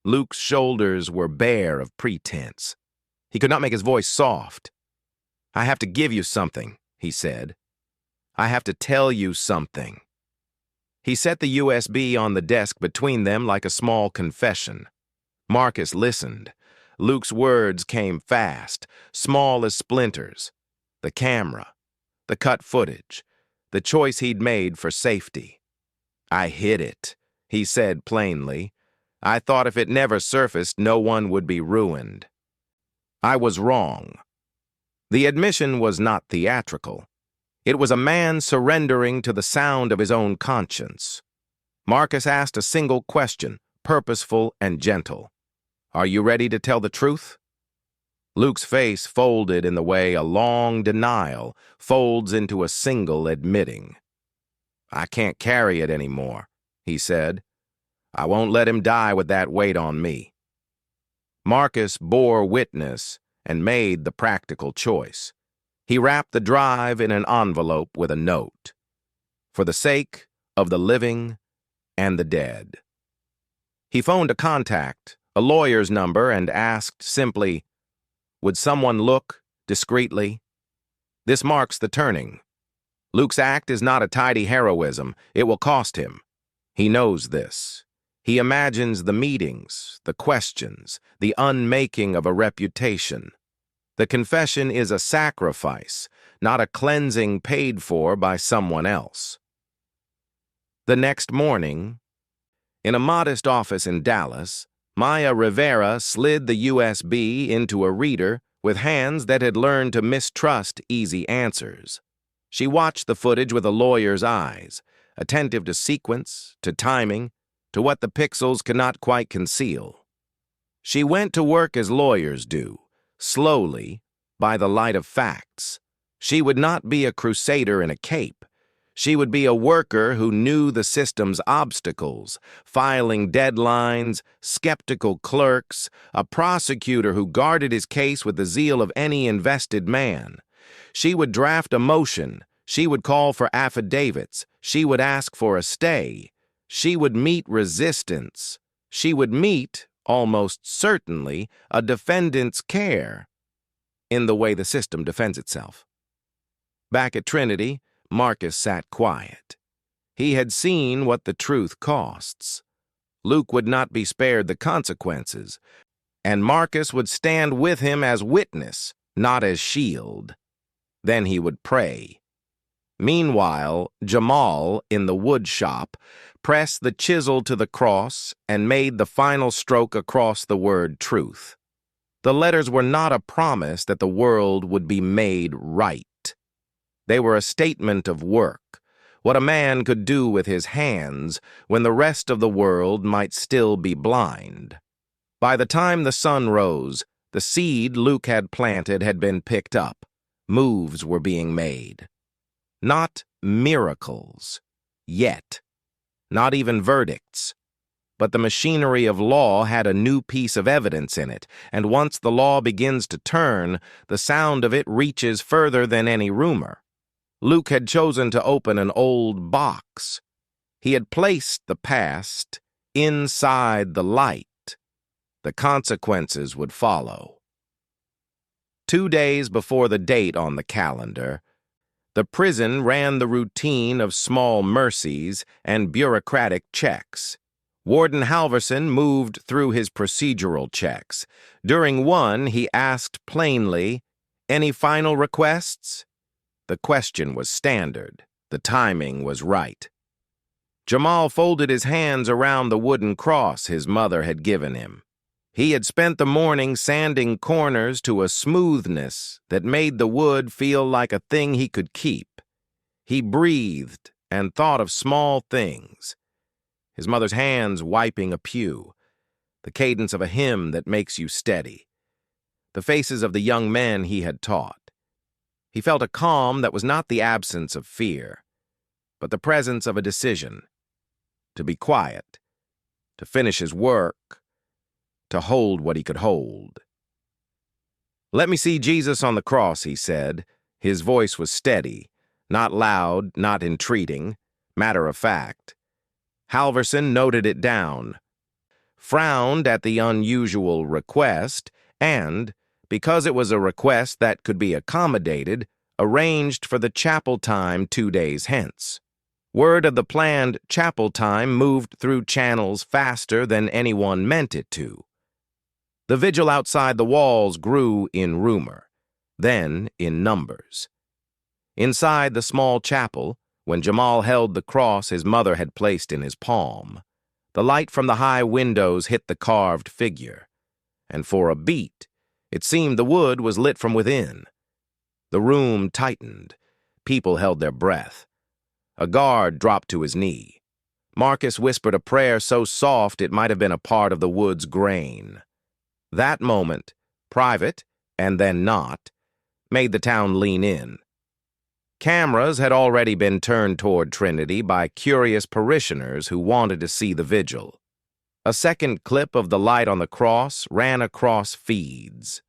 Luke's shoulders were bare of pretense. He could not make his voice soft. "I have to give you something," he said. "I have to tell you something." He set the USB on the desk between them like a small confession. Marcus listened. Luke's words came fast, small as splinters. The camera. The cut footage, the choice he'd made for safety. "I hid it," he said plainly. "I thought if it never surfaced, no one would be ruined. I was wrong." The admission was not theatrical. It was a man surrendering to the sound of his own conscience. Marcus asked a single question, purposeful and gentle. "Are you ready to tell the truth?" Luke's face folded in the way a long denial folds into a single admitting. "I can't carry it anymore," he said. "I won't let him die with that weight on me." Marcus bore witness and made the practical choice. He wrapped the drive in an envelope with a note. "For the sake of the living and the dead." He phoned a contact, a lawyer's number, and asked simply, "Would someone look discreetly?" This marks the turning. Luke's act is not a tidy heroism. It will cost him. He knows this. He imagines the meetings, the questions, the unmaking of a reputation. The confession is a sacrifice, not a cleansing paid for by someone else. The next morning, in a modest office in Dallas, Maya Rivera slid the USB into a reader with hands that had learned to mistrust easy answers. She watched the footage with a lawyer's eyes, attentive to sequence, to timing, to what the pixels cannot quite conceal. She went to work as lawyers do, slowly, by the light of facts. She would not be a crusader in a cape. She would be a worker who knew the system's obstacles, filing deadlines, skeptical clerks, a prosecutor who guarded his case with the zeal of any invested man. She would draft a motion. She would call for affidavits. She would ask for a stay. She would meet resistance. She would meet, almost certainly, a defendant's care in the way the system defends itself. Back at Trinity, Marcus sat quiet. He had seen what the truth costs. Luke would not be spared the consequences, and Marcus would stand with him as witness, not as shield. Then he would pray. Meanwhile, Jamal, in the wood shop, pressed the chisel to the cross and made the final stroke across the word truth. The letters were not a promise that the world would be made right. They were a statement of work, what a man could do with his hands when the rest of the world might still be blind. By the time the sun rose, the seed Luke had planted had been picked up. Moves were being made. Not miracles, yet. Not even verdicts. But the machinery of law had a new piece of evidence in it, and once the law begins to turn, the sound of it reaches further than any rumor. Luke had chosen to open an old box. He had placed the past inside the light. The consequences would follow. 2 days before the date on the calendar, the prison ran the routine of small mercies and bureaucratic checks. Warden Halverson moved through his procedural checks. During one, he asked plainly, "Any final requests?" The question was standard. The timing was right. Jamal folded his hands around the wooden cross his mother had given him. He had spent the morning sanding corners to a smoothness that made the wood feel like a thing he could keep. He breathed and thought of small things. His mother's hands wiping a pew, the cadence of a hymn that makes you steady, the faces of the young men he had taught. He felt a calm that was not the absence of fear, but the presence of a decision. To be quiet, to finish his work, to hold what he could hold. "Let me see Jesus on the cross," he said. His voice was steady, not loud, not entreating, matter of fact. Halverson noted it down, frowned at the unusual request, and, because it was a request that could be accommodated, arranged for the chapel time 2 days hence. Word of the planned chapel time moved through channels faster than anyone meant it to. The vigil outside the walls grew in rumor, then in numbers. Inside the small chapel, when Jamal held the cross his mother had placed in his palm, the light from the high windows hit the carved figure, and for a beat, it seemed the wood was lit from within. The room tightened. People held their breath. A guard dropped to his knee. Marcus whispered a prayer so soft it might have been a part of the wood's grain. That moment, private and then not, made the town lean in. Cameras had already been turned toward Trinity by curious parishioners who wanted to see the vigil. A second clip of the light on the cross ran across feeds.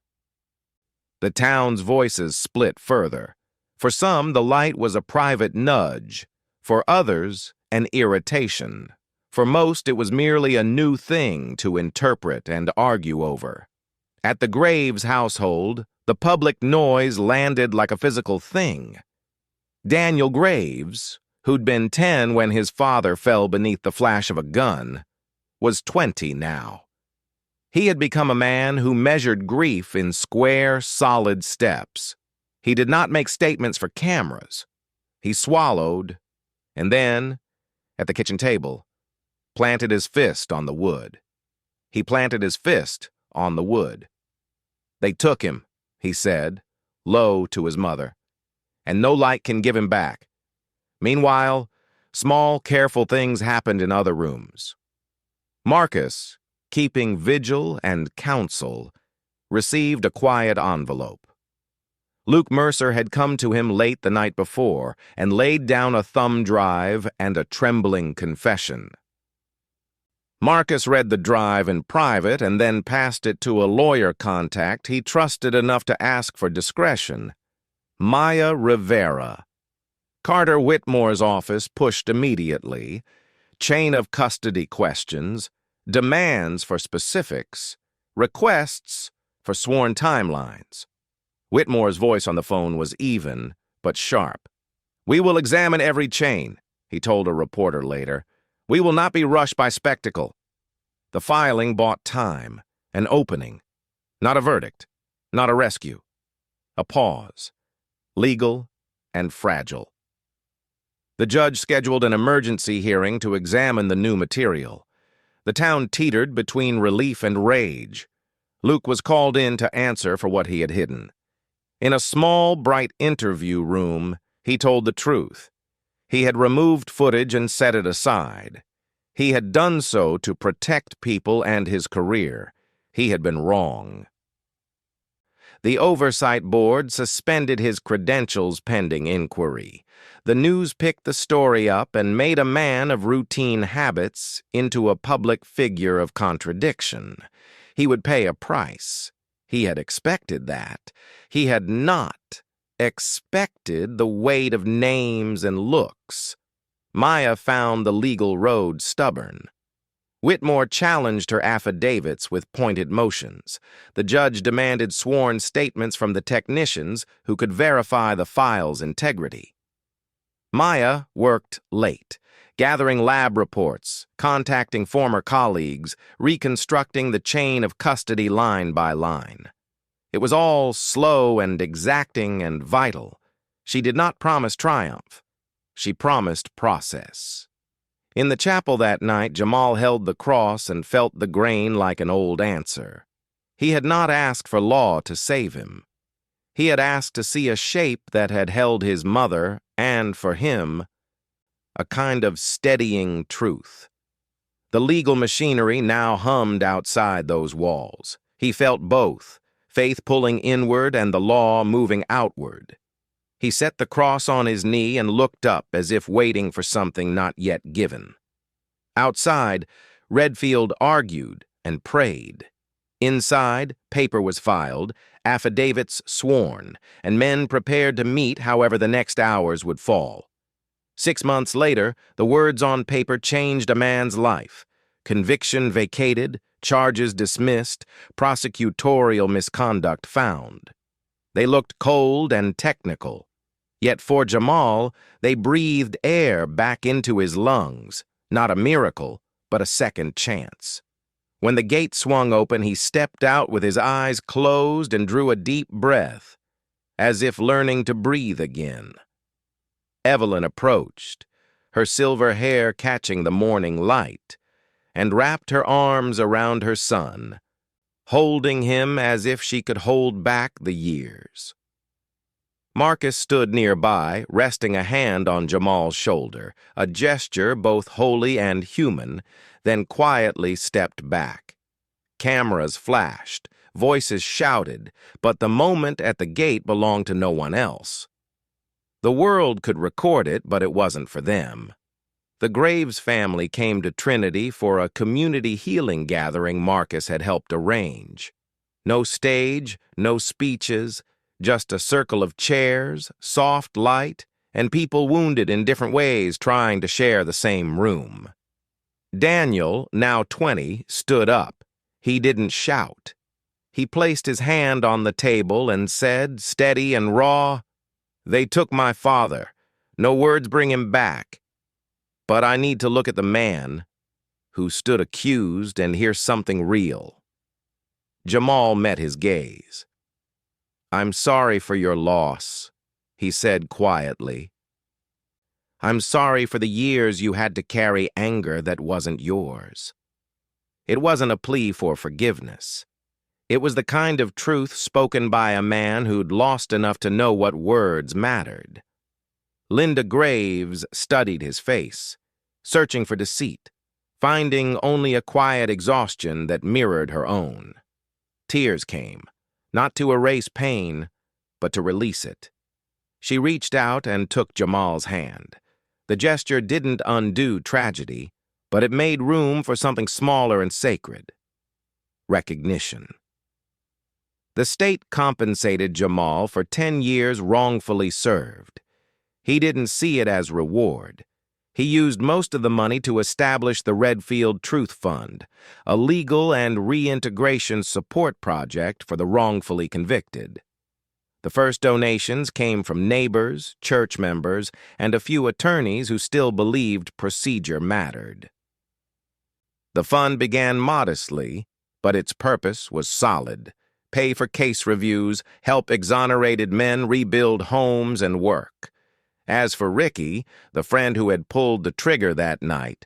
The town's voices split further. For some, the light was a private nudge. For others, an irritation. For most, it was merely a new thing to interpret and argue over. At the Graves household, the public noise landed like a physical thing. Daniel Graves, who'd been 10 when his father fell beneath the flash of a gun, was 20 now. He had become a man who measured grief in square, solid steps. He did not make statements for cameras. He swallowed, and then, at the kitchen table, planted his fist on the wood. He planted his fist on the wood. "They took him," he said, low to his mother, "and no light can give him back." Meanwhile, small, careful things happened in other rooms. Marcus, keeping vigil and counsel, received a quiet envelope. Luke Mercer had come to him late the night before and laid down a thumb drive and a trembling confession. Marcus read the drive in private and then passed it to a lawyer contact he trusted enough to ask for discretion. Maya Rivera. Carter Whitmore's office pushed immediately. Chain of custody questions, demands for specifics, requests for sworn timelines. Whitmore's voice on the phone was even, but sharp. "We will examine every chain," he told a reporter later. "We will not be rushed by spectacle." The filing bought time, an opening, not a verdict, not a rescue, a pause, legal and fragile. The judge scheduled an emergency hearing to examine the new material. The town teetered between relief and rage. Luke was called in to answer for what he had hidden. In a small, bright interview room, he told the truth. He had removed footage and set it aside. He had done so to protect people and his career. He had been wrong. The Oversight Board suspended his credentials pending inquiry. The news picked the story up and made a man of routine habits into a public figure of contradiction. He would pay a price. He had expected that. He had not expected the weight of names and looks. Maya found the legal road stubborn. Whitmore challenged her affidavits with pointed motions. The judge demanded sworn statements from the technicians who could verify the file's integrity. Maya worked late, gathering lab reports, contacting former colleagues, reconstructing the chain of custody line by line. It was all slow and exacting and vital. She did not promise triumph. She promised process. In the chapel that night, Jamal held the cross and felt the grain like an old answer. He had not asked for law to save him. He had asked to see a shape that had held his mother, and for him, a kind of steadying truth. The legal machinery now hummed outside those walls. He felt both, faith pulling inward and the law moving outward. He set the cross on his knee and looked up as if waiting for something not yet given. Outside, Redfield argued and prayed. Inside, paper was filed, affidavits sworn, and men prepared to meet however the next hours would fall. 6 months later, the words on paper changed a man's life. Conviction vacated, charges dismissed, prosecutorial misconduct found. They looked cold and technical. Yet for Jamal, they breathed air back into his lungs, not a miracle, but a second chance. When the gate swung open, he stepped out with his eyes closed and drew a deep breath, as if learning to breathe again. Evelyn approached, her silver hair catching the morning light, and wrapped her arms around her son, holding him as if she could hold back the years. Marcus stood nearby, resting a hand on Jamal's shoulder, a gesture both holy and human, then quietly stepped back. Cameras flashed, voices shouted, but the moment at the gate belonged to no one else. The world could record it, but it wasn't for them. The Graves family came to Trinity for a community healing gathering Marcus had helped arrange. No stage, no speeches, just a circle of chairs, soft light, and people wounded in different ways trying to share the same room. Daniel, now 20, stood up. He didn't shout. He placed his hand on the table and said, steady and raw, "They took my father. No words bring him back. But I need to look at the man who stood accused and hear something real." Jamal met his gaze. "I'm sorry for your loss," he said quietly. "I'm sorry for the years you had to carry anger that wasn't yours." It wasn't a plea for forgiveness. It was the kind of truth spoken by a man who'd lost enough to know what words mattered. Linda Graves studied his face, searching for deceit, finding only a quiet exhaustion that mirrored her own. Tears came, not to erase pain, but to release it. She reached out and took Jamal's hand. The gesture didn't undo tragedy, but it made room for something smaller and sacred: recognition. The state compensated Jamal for 10 years wrongfully served. He didn't see it as reward. He used most of the money to establish the Redfield Truth Fund, a legal and reintegration support project for the wrongfully convicted. The first donations came from neighbors, church members, and a few attorneys who still believed procedure mattered. The fund began modestly, but its purpose was solid: pay for case reviews, help exonerated men rebuild homes and work. As for Ricky, the friend who had pulled the trigger that night,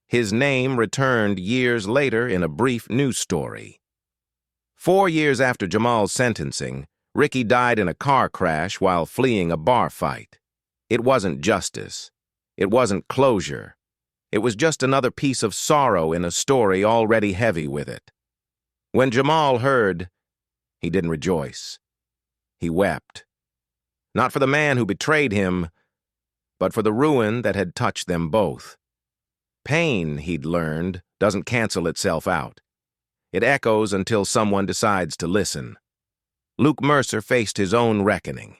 his name returned years later in a brief news story. 4 years after Jamal's sentencing, Ricky died in a car crash while fleeing a bar fight. It wasn't justice. It wasn't closure. It was just another piece of sorrow in a story already heavy with it. When Jamal heard, he didn't rejoice. He wept. Not for the man who betrayed him, but for the ruin that had touched them both. Pain, he'd learned, doesn't cancel itself out. It echoes until someone decides to listen. Luke Mercer faced his own reckoning.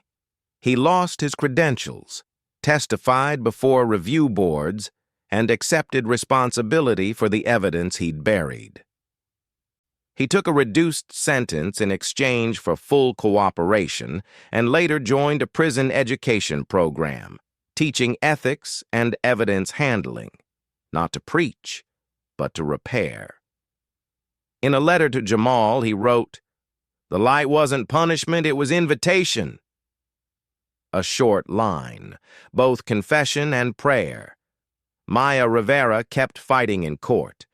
He lost his credentials, testified before review boards, and accepted responsibility for the evidence he'd buried. He took a reduced sentence in exchange for full cooperation and later joined a prison education program, teaching ethics and evidence handling, not to preach, but to repair. In a letter to Jamal, he wrote, "The light wasn't punishment, it was invitation." A short line, both confession and prayer. Maya Rivera kept fighting in court.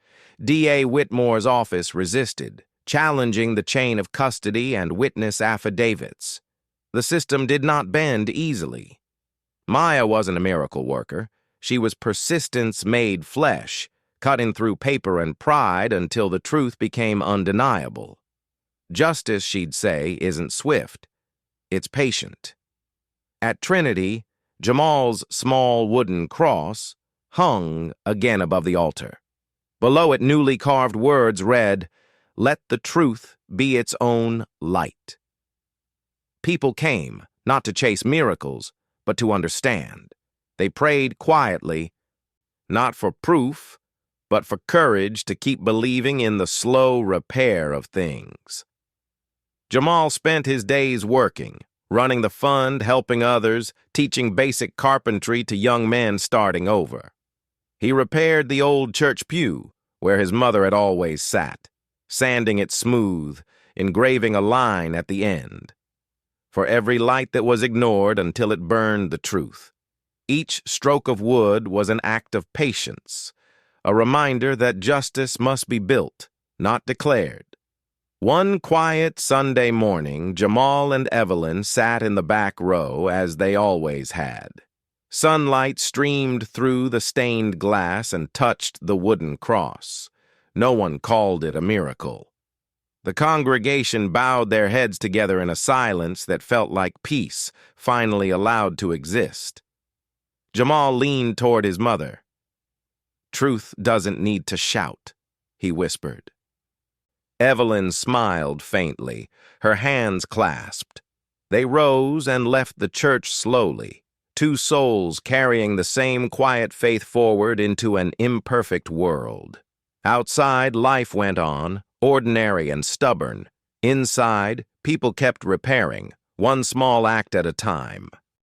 D.A. Whitmore's office resisted, challenging the chain of custody and witness affidavits. The system did not bend easily. Maya wasn't a miracle worker. She was persistence made flesh, cutting through paper and pride until the truth became undeniable. Justice, she'd say, isn't swift. It's patient. At Trinity, Jamal's small wooden cross hung again above the altar. Below it, newly carved words read, "Let the truth be its own light." People came, not to chase miracles, but to understand. They prayed quietly, not for proof, but for courage to keep believing in the slow repair of things. Jamal spent his days working, running the fund, helping others, teaching basic carpentry to young men starting over. He repaired the old church pew, where his mother had always sat, sanding it smooth, engraving a line at the end. For every light that was ignored until it burned the truth. Each stroke of wood was an act of patience, a reminder that justice must be built, not declared. One quiet Sunday morning, Jamal and Evelyn sat in the back row as they always had. Sunlight streamed through the stained glass and touched the wooden cross. No one called it a miracle. The congregation bowed their heads together in a silence that felt like peace, finally allowed to exist. Jamal leaned toward his mother. "Truth doesn't need to shout," he whispered. Evelyn smiled faintly, her hands clasped. They rose and left the church slowly, two souls carrying the same quiet faith forward into an imperfect world. Outside, life went on, ordinary and stubborn. Inside, people kept repairing, one small act at a time.